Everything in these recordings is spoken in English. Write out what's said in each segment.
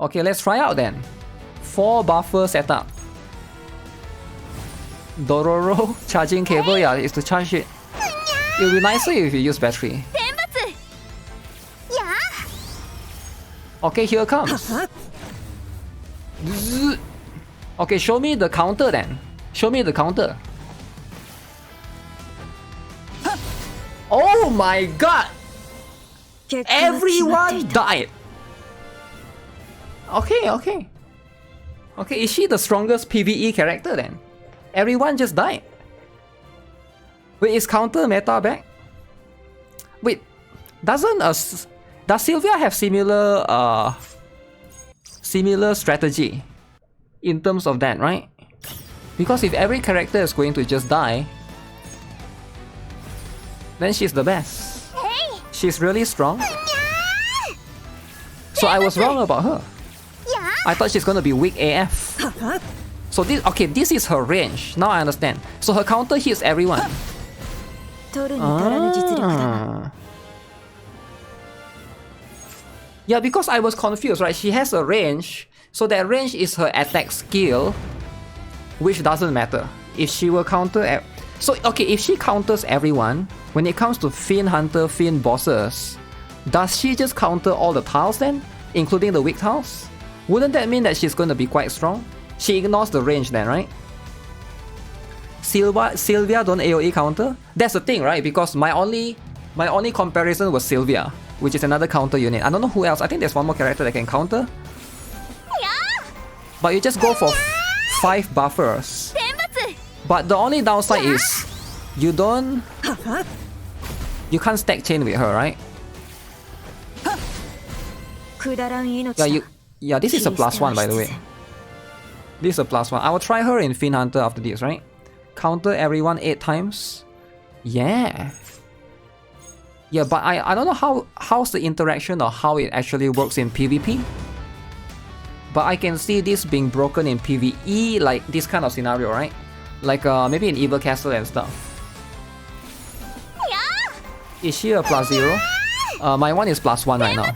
Okay, let's try out then. 4 buffer setup. Dororo charging cable, yeah, is to charge it. It would be nicer if you use battery. Okay, here comes. Okay, show me the counter then. Show me the counter. Oh my god! Everyone died! Okay. Okay, is she the strongest PvE character then? Everyone just died. Wait, is counter meta back? Wait, does Sylvia have similar strategy in terms of that, right? Because if every character is going to just die, then she's the best. She's really strong. So I was wrong about her. I thought she's gonna be weak AF. So this is her range. Now I understand. So her counter hits everyone. Yeah, because I was confused, right? She has a range, so that range is her attack skill, which doesn't matter. If she will counter... So, okay, if she counters everyone, when it comes to Fiend Hunter, Fiend bosses, does she just counter all the tiles then? Including the weak tiles? Wouldn't that mean that she's going to be quite strong? She ignores the range then, right? Sylvia don't AoE counter? That's the thing, right? Because my only comparison was Sylvia, which is another counter unit. I don't know who else. I think there's one more character that can counter. But you just go for 5 buffers. But the only downside is you can't stack chain with her, right? Yeah, this is a +1 by the way. This is a +1. I will try her in Fiend Hunter after this, right? Counter everyone 8 times. Yeah. Yeah, but I don't know how's the interaction or how it actually works in PvP. But I can see this being broken in PvE, like this kind of scenario, right? Like maybe in Evil Castle and stuff. Is she a +0? My one is +1 right now.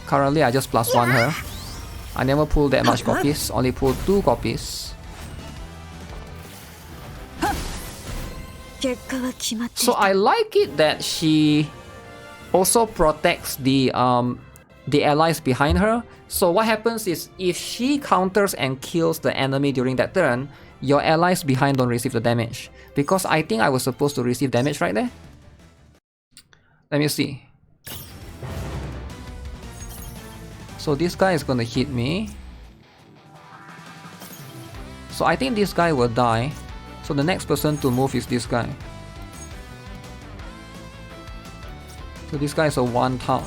Currently I just +1 her. I never pulled that much copies, only pulled 2 copies. So I like it that she also protects the allies behind her. So what happens is if she counters and kills the enemy during that turn, your allies behind don't receive the damage. Because I think I was supposed to receive damage right there. Let me see. So this guy is gonna hit me. So I think this guy will die. So the next person to move is this guy. So this guy is a 1 tile.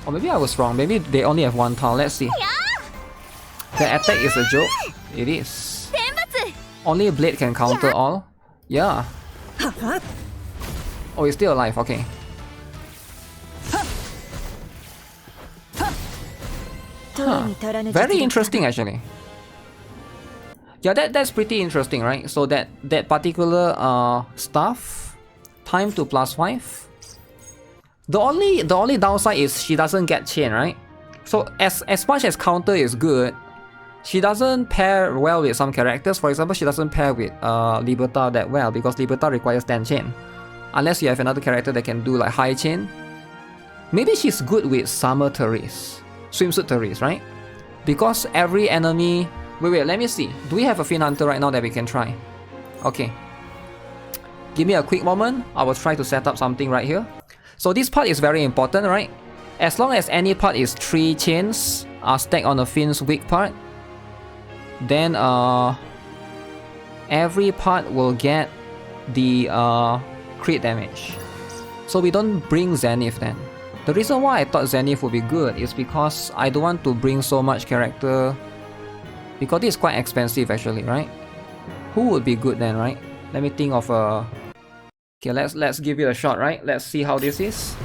Or maybe I was wrong. Maybe they only have 1 tile. Let's see. The attack is a joke. It is. Only a blade can counter all. Yeah. Oh, he's still alive. Okay. Huh. Very interesting actually. Yeah, that's pretty interesting, right? So that particular stuff, time to +5. The only downside is she doesn't get chain, right? So as much as counter is good, she doesn't pair well with some characters. For example, she doesn't pair with Liberta that well because Liberta requires 10 chain. Unless you have another character that can do like high chain. Maybe she's good with Summer Therese, Swimsuit Therese, right? Because every enemy... Wait, let me see. Do we have a Fiend Hunter right now that we can try? Okay. Give me a quick moment. I will try to set up something right here. So this part is very important, right? As long as any part is 3 chains are stacked on the Fiend's weak part, then every part will get the crit damage. So we don't bring Zenith then. The reason why I thought Zenith would be good is because I don't want to bring so much character, because this is quite expensive actually, right? Who would be good then, right? Let me think of a... Okay, let's give it a shot, right? Let's see how this is.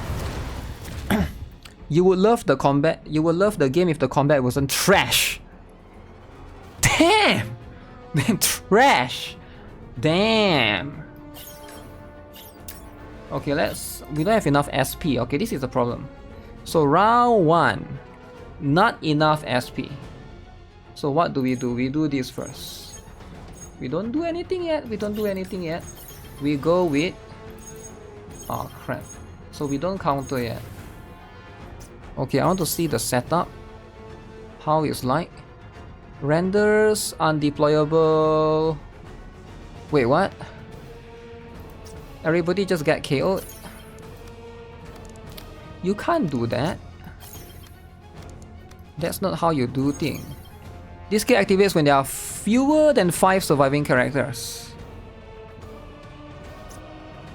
You would love the combat. You would love the game if the combat wasn't trash. Damn! Damn, trash! Damn! Okay, we don't have enough SP. Okay, this is the problem. So round 1. Not enough SP. So what do? We do this first. We don't do anything yet. We go with... Oh crap. So we don't counter yet. Okay, I want to see the setup. How it's like. Renders undeployable. Wait, what? Everybody just get KO'd? You can't do that. That's not how you do things. This skill activates when there are fewer than 5 surviving characters.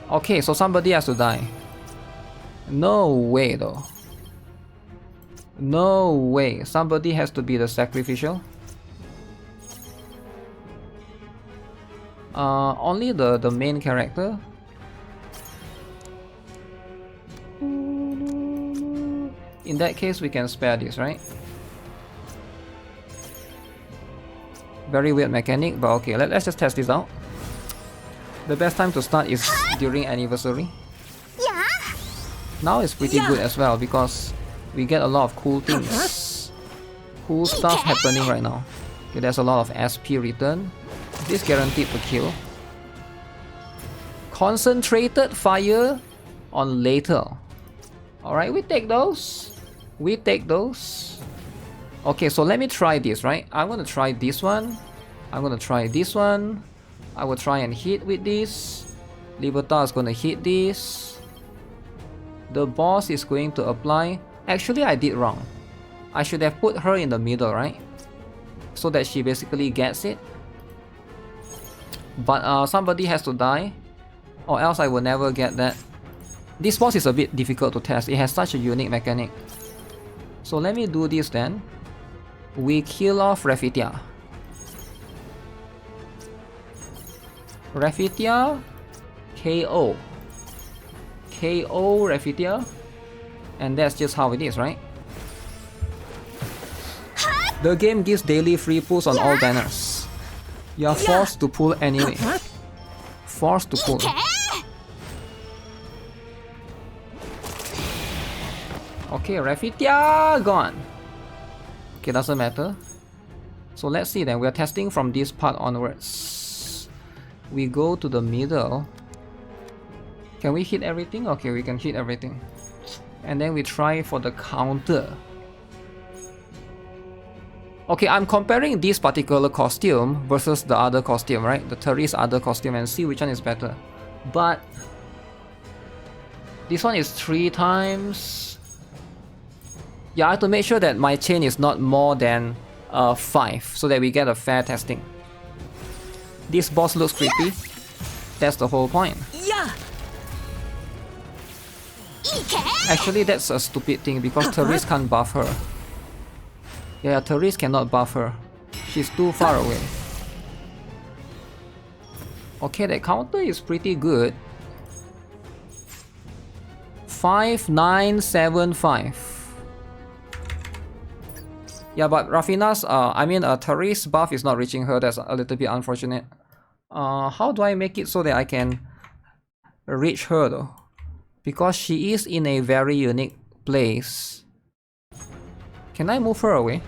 Okay, so somebody has to die. No way though. No way. Somebody has to be the sacrificial. Only the main character. In that case, we can spare this, right? Very weird mechanic, but okay, let's just test this out. The best time to start is during anniversary. Yeah. Now it's pretty good as well because we get a lot of cool things. Cool stuff happening right now. Okay, there's a lot of SP return. This guaranteed to kill. Concentrated fire on lethal. Alright, we take those. We take those. Okay, so let me try this, right? I'm gonna try this one. I'm gonna try this one. I will try and hit with this. Libertar is gonna hit this. The boss is going to apply. Actually, I did wrong. I should have put her in the middle, right? So that she basically gets it. But somebody has to die, or else I will never get that. This boss is a bit difficult to test. It has such a unique mechanic. So let me do this then. We kill off Rafitia. Rafitia, KO. KO Rafitia. And that's just how it is, right? The game gives daily free pulls on all banners. You are forced to pull anyway. Forced to pull. Okay, Rafitia gone. Okay, doesn't matter. So let's see then. We are testing from this part onwards. We go to the middle. Can we hit everything? Okay, we can hit everything. And then we try for the counter. Okay, I'm comparing this particular costume versus the other costume, right? The Therese other costume, and see which one is better. But this one is 3 times. Yeah, I have to make sure that my chain is not more than 5 so that we get a fair testing. This boss looks creepy. That's the whole point. Actually, that's a stupid thing because Therese can't buff her. Yeah, Therese cannot buff her. She's too far away. Okay, that counter is pretty good. 5975. Yeah, but Rafina's, Therese buff is not reaching her. That's a little bit unfortunate. How do I make it so that I can reach her though? Because she is in a very unique place. Can I move her away?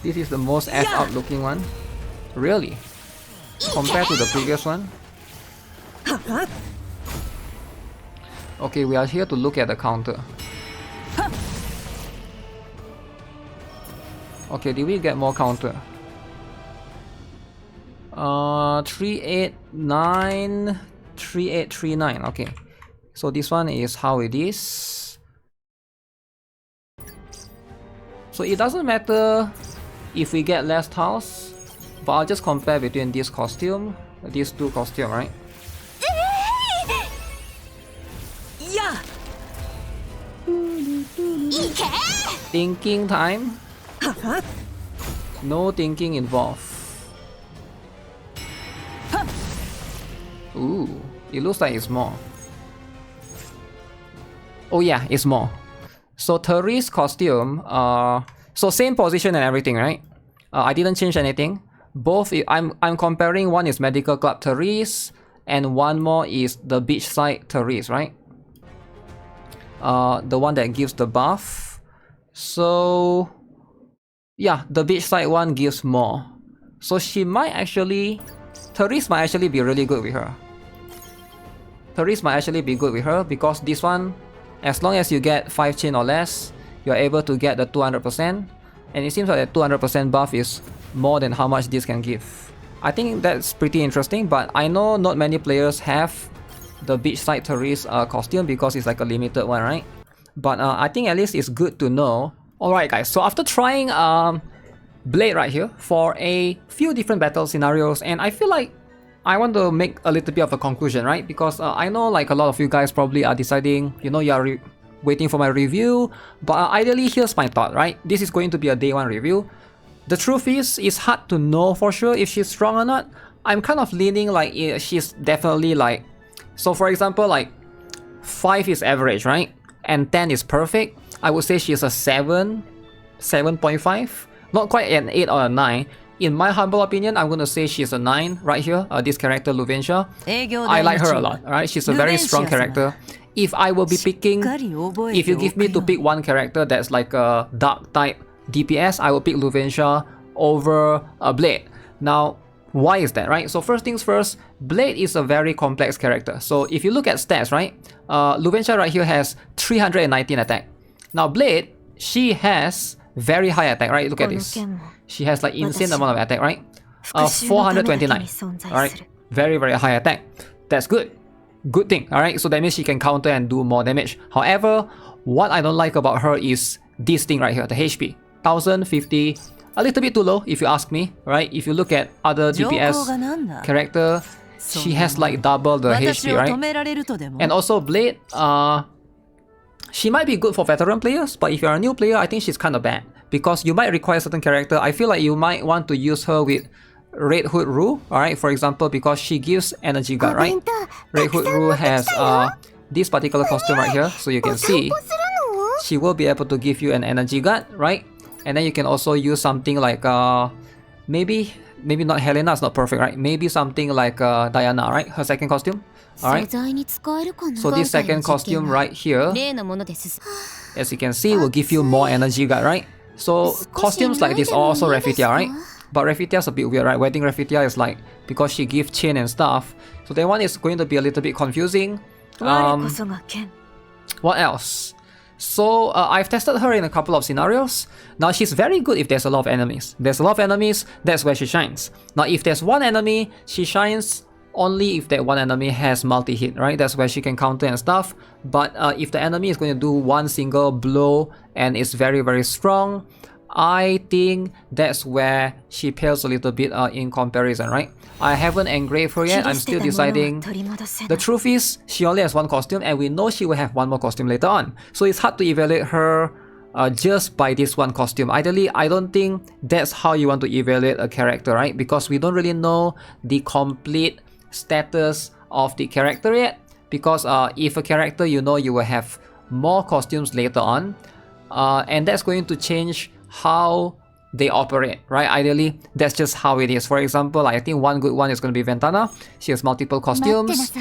This is the most effed up looking one. Really? Compared to the previous one? Okay, we are here to look at the counter. Okay, did we get more counter? 389, 3839. Okay, so this one is how it is. So it doesn't matter if we get less tiles, but I'll just compare between this costume, these two costumes, right? Thinking time. No thinking involved. Ooh, it looks like it's more. Oh yeah, it's more. So Therese costume, so same position and everything, right? I didn't change anything. Both, I'm comparing, one is Medical Club Therese, and one more is the Beachside Therese, right? The one that gives the buff. So yeah, the Beachside one gives more. So she might actually, Therese might actually be really good with her. Therese might actually be good with her because this one, as long as you get 5 chain or less, you're able to get the 200%. And it seems like the 200% buff is more than how much this can give. I think that's pretty interesting, but I know not many players have the Beachside Therese costume because it's like a limited one, right? But I think at least it's good to know. Alright guys, so after trying Blade right here for a few different battle scenarios, and I feel like I want to make a little bit of a conclusion, right? Because I know like a lot of you guys probably are deciding, you know, you're waiting for my review, but ideally here's my thought, right? This is going to be a day 1 review. The truth is, it's hard to know for sure if she's strong or not. I'm kind of leaning like she's definitely like, so for example, like 5 is average, right? And 10 is perfect. I would say she's a 7, 7.5, not quite an 8 or a 9. In my humble opinion, I'm going to say she's a 9 right here, this character Luventia. I like her a lot, right? She's a very strong character. If I will be picking, if you give me to pick one character that's like a dark type DPS, I will pick Luventia over a Blade. Now, why is that, right? So first things first, Blade is a very complex character. So if you look at stats, right? Luventia right here has 319 attack. Now Blade, she has very high attack, right? Look at this. She has like insane amount of attack, right? 429. Alright, very high attack. That's good. Good thing, alright? So that means she can counter and do more damage. However, what I don't like about her is this thing right here, the HP. 1050, a little bit too low if you ask me, right? If you look at other DPS character, she has like double the HP, right? And also Blade, she might be good for veteran players, but if you're a new player, I think she's kind of bad. Because you might require a certain character. I feel like you might want to use her with Red Hood Rue, alright? For example, because she gives energy guard, right? Red Hood Rue has this particular costume right here, so you can see she will be able to give you an energy guard, right? And then you can also use something like maybe not Helena, it's not perfect, right? Maybe something like Diana, right? Her second costume. Alright. So this second costume right here, as you can see, will give you more energy guard, right? So costumes like this are also Rafitia, right? But Rafitia's a bit weird, right? Wedding Rafitia is like, because she gives chain and stuff. So that one is going to be a little bit confusing. What else? So I've tested her in a couple of scenarios. Now she's very good if there's a lot of enemies. There's a lot of enemies, that's where she shines. Now if there's one enemy, she shines only if that one enemy has multi-hit, right? That's where she can counter and stuff. But if the enemy is going to do one single blow and is very strong, I think that's where she pales a little bit in comparison, right? I haven't engraved her yet, I'm still deciding. The truth is, she only has one costume and we know she will have one more costume later on. So it's hard to evaluate her just by this one costume. Ideally, I don't think that's how you want to evaluate a character, right? Because we don't really know the complete status of the character yet. Because if a character, you know, you will have more costumes later on. And that's going to change how they operate, right? Ideally, that's just how it is. For example, I think one good one is going to be Ventana. She has multiple costumes.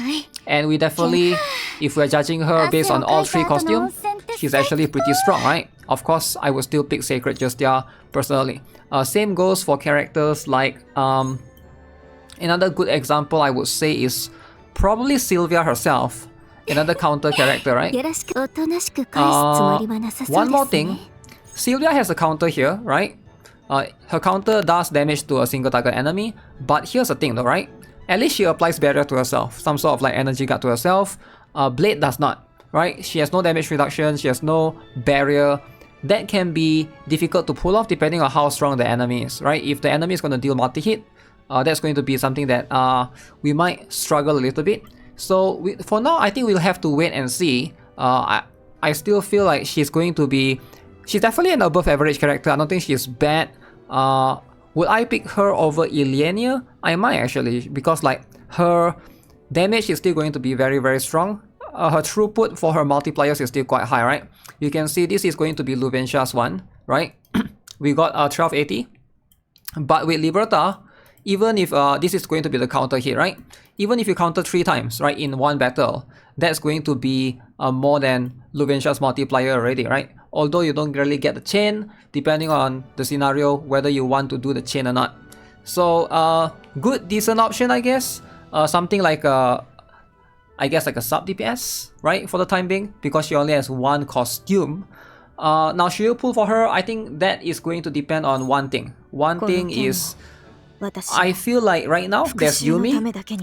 And we definitely, if we're judging her based on all 3 costumes, she's actually pretty strong, right? Of course, I would still pick Sacred Justia personally. Same goes for characters like... another good example I would say is probably Sylvia herself. Another counter character, right? One more thing. Sylvia has a counter here, right? Her counter does damage to a single target enemy. But here's the thing though, right? At least she applies barrier to herself. Some sort of like energy guard to herself. Blade does not, right? She has no damage reduction. She has no barrier. That can be difficult to pull off depending on how strong the enemy is, right? If the enemy is going to deal multi-hit, that's going to be something that we might struggle a little bit. So for now, I think we'll have to wait and see. I still feel like she's going to be... She's definitely an above average character. I don't think she's bad. Would I pick her over Ilenia? I might actually, because like her damage is still going to be very strong. her throughput for her multipliers is still quite high, right? You can see this is going to be Luventia's one, right? We got 1280, but with Liberta, even if this is going to be the counter hit, right? Even if you counter 3 times, right, in one battle, that's going to be more than Luventia's multiplier already, right? Although you don't really get the chain, depending on the scenario, whether you want to do the chain or not. So, good, decent option, I guess. Something like I guess like a sub DPS, right, for the time being, because she only has one costume. Now, should you pull for her? I think that is going to depend on one thing. One thing is, I feel like right now there's Yumi,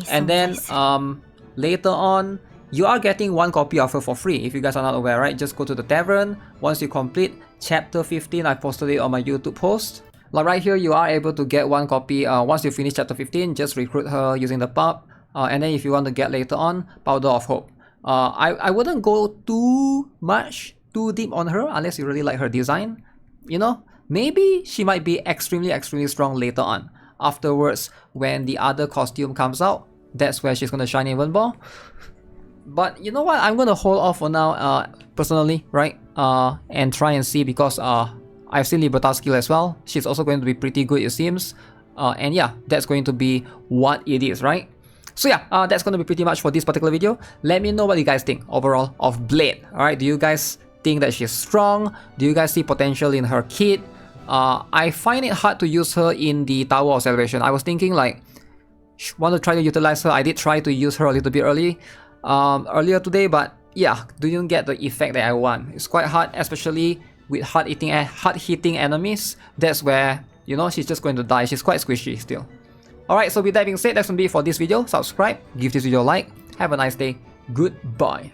and then later on, you are getting one copy of her for free. If you guys are not aware, right, just go to the tavern. Once you complete chapter 15, I posted it on my YouTube post. Like right here, you are able to get one copy. Once you finish chapter 15, just recruit her using the pub. And then if you want to get later on, Powder of Hope. I wouldn't go too deep on her unless you really like her design. You know, maybe she might be extremely strong later on. Afterwards, when the other costume comes out, that's where she's gonna shine even more. But you know what? I'm gonna hold off for now, personally, right? And try and see, because I've seen Liberta's skill as well. She's also going to be pretty good, it seems. And yeah, that's going to be what it is, right? So yeah, that's going to be pretty much for this particular video. Let me know what you guys think overall of Blade. Alright, do you guys think that she's strong? Do you guys see potential in her kit? I find it hard to use her in the Tower of Celebration. I was thinking like, want to try to utilize her. I did try to use her a little bit earlier today, but yeah, didn't get the effect that I want. It's quite hard, especially with hard-hitting enemies. That's where, you know, she's just going to die. She's quite squishy still. Alright, so with that being said, that's gonna be it for this video. Subscribe, give this video a like. Have a nice day. Goodbye.